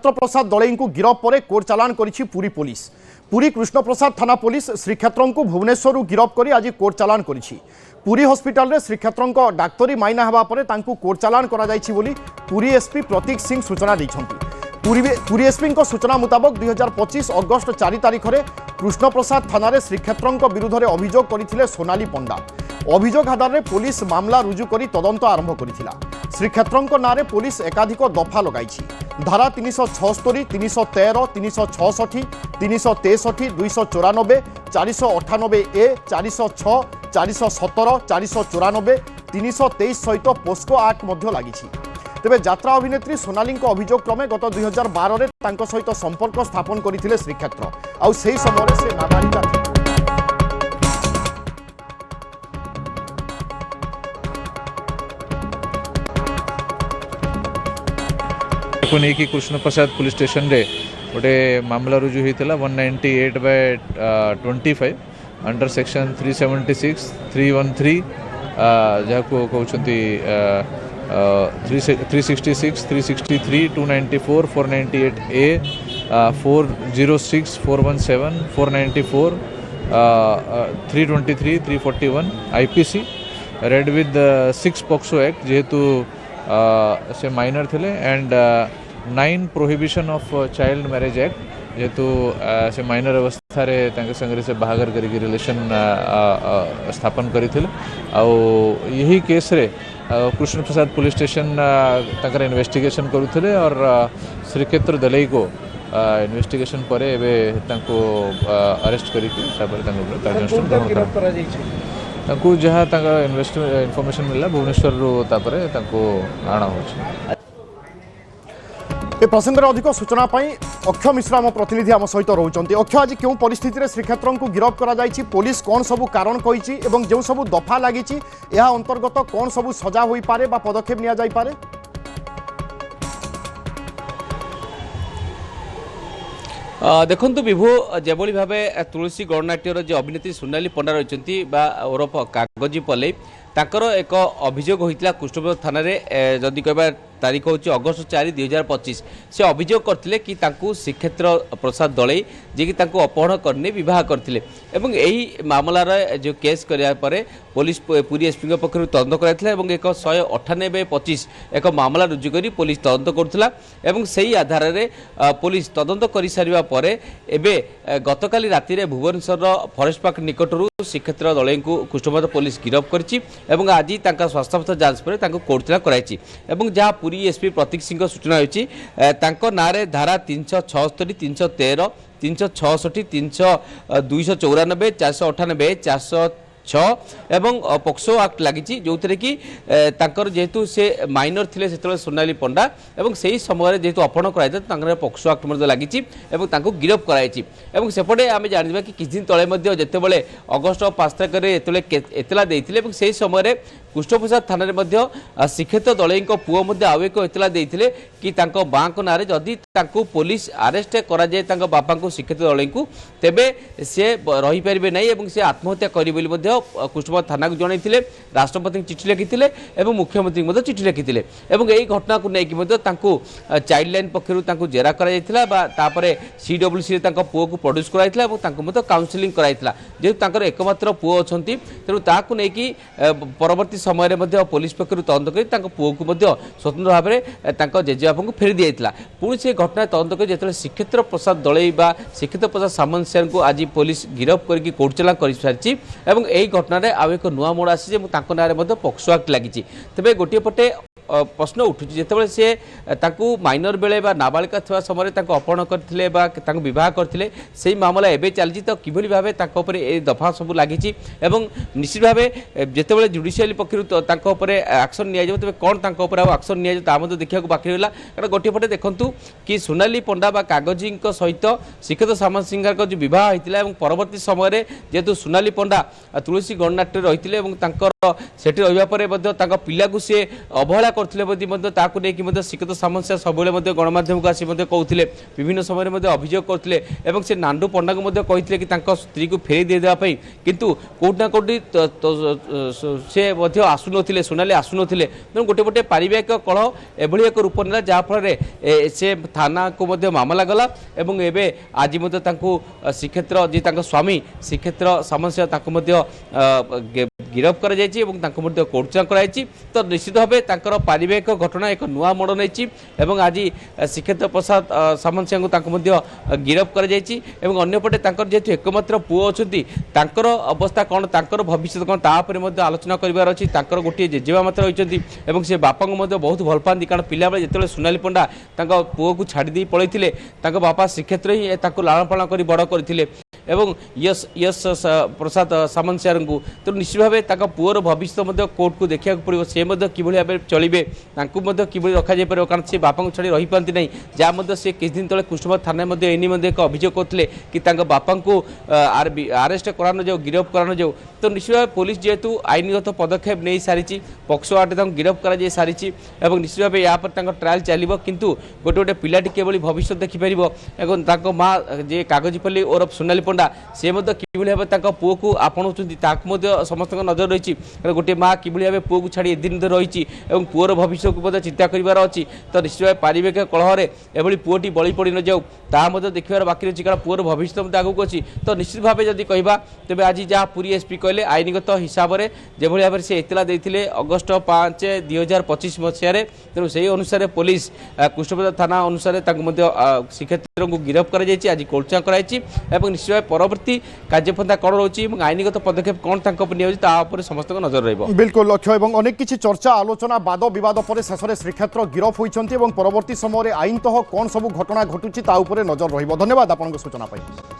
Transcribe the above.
श्रीक्षेत्र प्रसाद दलई को गिरफ पर कोर्ट चालान करिछि पुरी पुलिस। पुरी कृष्ण प्रसाद थाना पुलिस श्रीक्षेत्र को भुवनेश्वर गिरफ कर आज कोर्ट चालान करिछि। पुरी हॉस्पिटल रे श्रीक्षेत्र डाक्तरी माइना हेबा परे तांकु कोर्ट चालान करा जाइछि बोली पुरी एसपी प्रतीक सिंह सूचना दैछन्ति। पुरी एसपी सूचना मुताबक 2025 अगस्ट 4 तारिख में कृष्ण प्रसाद थाना श्रीक्षेत्र विरुद्ध में अभियोग करथिले सोनाली पंडा। अभियोग आधार में पुलिस मामला रुजु करी तदंत आरंभ करिथिला। श्रीक्षेत्र नारे पुलिस एकाधिक दफा लगाई धारा 376, 313, 366, 363, 294, 498 ए, 406, 417, 494, 323 सहित पोस्को एक्ट लगी। तेबे यात्रा अभिनेत्री सोनाली अभियोग क्रमे गत 2012 में सहित संपर्क स्थापन करथिले श्रीक्षेत्र आउ सेही समय से नाबालिका को लेकिन कृष्ण प्रसाद पुलिस स्टेशन रे गोटे मामला रुजु होता 198/25 अंडर सेक्शन 376, 313 जहाँ कहते 366, 363, 294, 498 ए, 406, 417, 494, 323, 341 IPC read with 6 POCSO act जेहेतु से माइनर थे and 9 prohibition of child marriage act जेहेतु से माइनर अवस्था संगे से बाहागर करी रिलेशन स्थापन करथिले। यही केस रे कृष्ण प्रसाद पुलिस स्टेशन तकर इन्वेस्टिगेशन करुथिले और श्रीक्षेत्र दलई को इन्वेस्टिगेशन पर एबे तांको अरेस्ट करिके तापर तांको कार्यानुष्ठान ग्रहण करा जहाँ इनफॉरमेशन मिला भुवनेश्वर तापर तांको आना होछि। ए प्रसंग में अधिक सूचना अक्षय मिश्रा आम प्रतिनिधि आम सहित रोचंती। अक्षय, आज क्यों परिस्थिति श्रीक्षेत्र को गिरफ करा जाइछि, पुलिस कौन सबू कारण कही एवं जो सबू दफा लगी यह अंतर्गत कौन सबू सजा हो पारे बा पदक्षेप निया जाई पारे? देखु विभु जेभली भाव तुलसी गणनाट्यर जो अभिनेत्री सोनाली पंडा रही ओरफ कागजी पलई ताकर एक अभियोग होता कृष्णप्रसाद थाना जदि कह तारीख हूँ अगस्ट 4, 2025 से अभियोग करते कि श्रीक्षेत्र प्रसाद दलई जी कि अपहरण करने बह करते यही मामलार जो केस करापर पुलिस पुरी एसपी पक्ष तदंत कराइथिला एक 198/25 एक मामला रुजु करी पुलिस तदंत करुला से आधार में पुलिस तदंत कर सारा पर एवं गतकाली राति में भुवनेश्वर फरेस्ट पार्क निकटू श्रीक्षेत्र दलई को कृष्णप्रसाद पुलिस गिरफ कर आज स्वास्थ्य जांच पर कोर्ट चालान कराई जहाँ पुरी एसपी प्रतीक सिंह सूचना होती नारे धारा 376, 313, 366, 294, 498, 406 एवं पोक्सो एक्ट लगी जो थे कि जेहेतु से माइनर थे से सोनाली पंडा और से ही समय जेहेतु अपहरण कराई पोक्सो एक्ट लगी गिरफ कराई। सेपटे आम जाना कि किछ दिन तले जितेबाला अगस्ट 5 तारिख में एतला देते से समय कृष्णप्रसाद थाना श्रीक्षेत्र दलई पुओ आउ एक एतला देते कि माँ ना जदि पुलिस आरेस्ट कराए बापा को श्रीक्षेत्र दलई को तेबे से रहीपर ना से आत्महत्या करी कृष्णप्रसाद थाना को जनईले राष्ट्रपति चिठी लिखिते और मुख्यमंत्री चिठी लिखिते यही घटना को लेकिन चाइल्ड लाइन पक्षर जेरा कर CWC पुओ को प्रोड्यूस कराइला काउंसिलिंग कराइला जेहेतु एकमात्र पुओ अच्छा तेणु ताकू नहीं परवर्ती समय पुलिस पक्ष तदंत कर पुओ को स्वतंत्र भाव में जेजेबापा को फेरी दिया पुणी से घटना तदंत कर जो श्रीक्षेत्र प्रसाद दलई श्रीक्षेत्र प्रसाद सामंत को आज पुलिस गिरफ करके कोर्ट चालान कर सारी यही घटना आउ एक नुआ मोड़ आसी ना पोक्सो एक्ट लगी। तेज गोटे पटे प्रश्न उठुची जितेबाला से माइनर बेले नाबालिका था समय अपहरण करते बह करते से मामला एवं चलती तो किभली भाव दफा सब लगी निश्चित भाव जितेबाला जुडिशियल पक्ष एक्शन नि तेज कौन एक्शन नि देखा बाकी रहा कारण गोटे पटे देखूँ कि सोनाली पंडा कागजी सहित श्रीक्षेत्र सामंत सिंह जो बह होता है परवर्ती समय जेहेतु सोनाली पंडा तुलसी गणनाट्य रही से रहा पिला को सी अवहेला करते ताकू नहीं शिक्षित समस्या सब गणमाध्यम को आसी कहते विभिन्न समय अभियोग करते से नांडू पंडा को कहते कि स्त्री को फेरी देदेवाई किंतु कोटना कोटी से आसुन सोनाली आसुन तेणु गोटे गोटे पारिवारिक कलह एभली एक रूप ना जहाँफल से थाना को मामला गला एवं एबे आज श्रीक्षेत्र जी स्वामी श्रीक्षेत्र समस्या गिरफ कर कोर्टचालान कराई तो निश्चित भाव पारिवारिक घटना एक नुआ मोड़ नहीं आज श्रीक्षेत्र प्रसाद सामंत को गिरफ कर अंपटे जेहेतु एकमात्र पुओ अच्छा अवस्था कौन भविष्य कौन तापर आलोचना करार अच्छी गोटे जेजेबा मात्र होती से बापा को बहुत भल पाती कारण पिला बेले जो सोनाली पंडा पुओ को छाड़ी पलैते बापा श्रीक्षेत्र ही लालन पालन कर बड़ करते एवं यश यश प्रसाद सामंत सार को तो निश्चित भाव पुअर भविष्य कोर्ट को देखा पड़ो से कि भाव चलिए कि रखा जापर कारण से बापा को छाड़ी रही पाती ना जहाँ से किछ दिन तले कुष्ठपुर थाना एनी एक अभियोग करते कि बापा को आरेस्ट करानो जाओ गिरफ करानो जाओ तो निश्चित भाव पुलिस जेहेतु आईनगत पदक्षेप नहीं सारी पक्सो आटे गिरफ कर सारी निश्चित भाव यहाँ पर ट्रायल चलो किंतु गोटे गोटे पिलाटी केवल भविष्य देखिपर और माँ जे कागजपल्ली ओरफ सोनाली पंडा से कि पुओ को आपणाऊँ समस्त नजर रही गोटे माँ कि भाव पुओ को छाड़ी दिन रही पुअर भविष्य को चिंता करार अच्छी तो निश्चित भाव पारिवारिक कलह एभली पुओटी बलि पड़ न जाऊ ता देखिबार बाकी रही कारण पुअर भविष्य आगक अच्छी तो निश्चित भाव जदि कहवा तेज आज जहाँ पुरी एसपी कहले आईनगत हिसाब से जो भाव से इतला देते अगस्ट 5 2025 मसीह तेणु से अनुसार पुलिस कृष्णप्रसाद थाना अनुसार श्रीक्षेत्र को गिरफ कर आज कोर्टचालान कराई निश्चित भाव परवर्ती कार्यपंथा कौन रोचे आईनगत पदक्षेप कौन तापर समस्त नजर रही बिल्कुल लक्ष्य और अनेक किसी चर्चा आलोचना वाद विवाद पर शेष में श्रीक्षेत्र गिरफ होती परवर्ती समय आईनतः कौन सब घटना घटुची नजर रही धन्यवाद आपन सूचना पाई।